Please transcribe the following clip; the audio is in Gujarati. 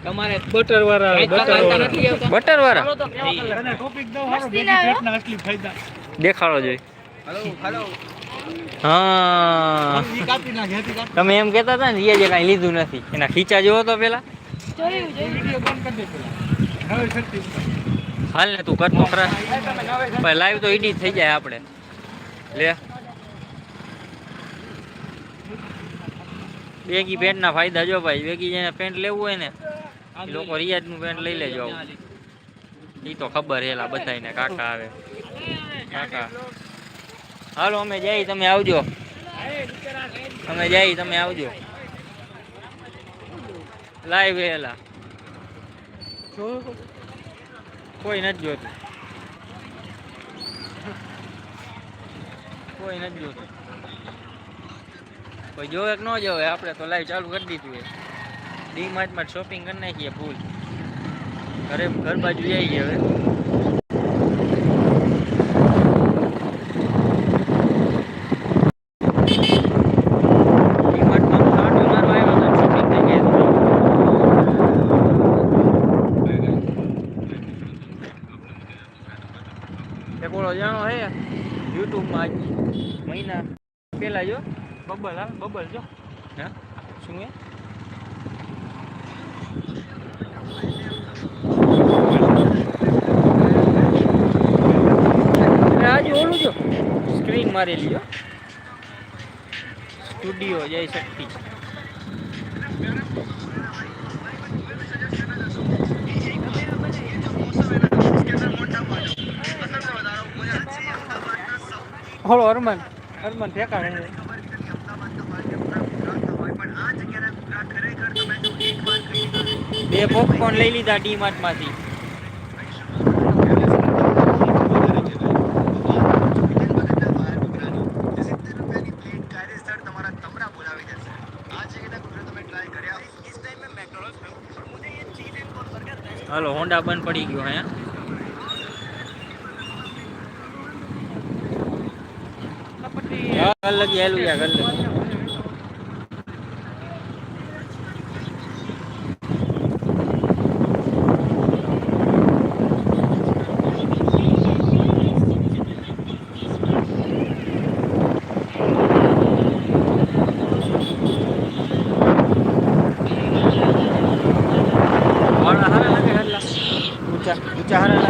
તમારે બટર વાળા બટર વાળા દેખાડો જોઈ. હા તમે એમ કેતા હતા ને જે કઈ લીધું નથી એના ખીચા જોવો તો પેલા. હાલ ને તું કરતો ખરા લાઈવ તો એડિટ થઈ જાય આપણે. લે બેગી પેન્ટ ના ફાયદા જો ભાઈ. બેગી જેને પેન્ટ લેવું હોય ને એ લોકો રિયાજ નું પેન્ટ લઈ લેજો. ઈ તો ખબર હેલા બધાને. કાકા આવે કાકા. હાલો અમે જઈ તમે આવજો. અમે જઈ તમે આવજો. લાઈવ હેલા કોઈ નથી જોતું. કોઈ નથી જોતું. કોઈ જોવે કે ન જોવે આપણે તો લાઈવ ચાલુ કરી દીધું. ડી માર્ટમાં શોપિંગ કરી નાખીએ ફૂલ. ઘર બાજુ જઈએ હવે. જાણો હે યુટ્યુબમાં મહિના પેલા જો બબલ. હા બબલ જો. હા શું હે આજે ઓલું જો સ્ક્રીન મારેલી જો. સ્ટુડિયો જય શક્તિ. હલો અરમાન ઠેકાણે બે પોપકોર્ન લઈ લીધા ડી માર્ટ માંથી. હાલો હોન્ડા બંધ પડી ગયો હે. કલ લગી હેલું યા કલ લગી. ऊंचा ऊंचा हारा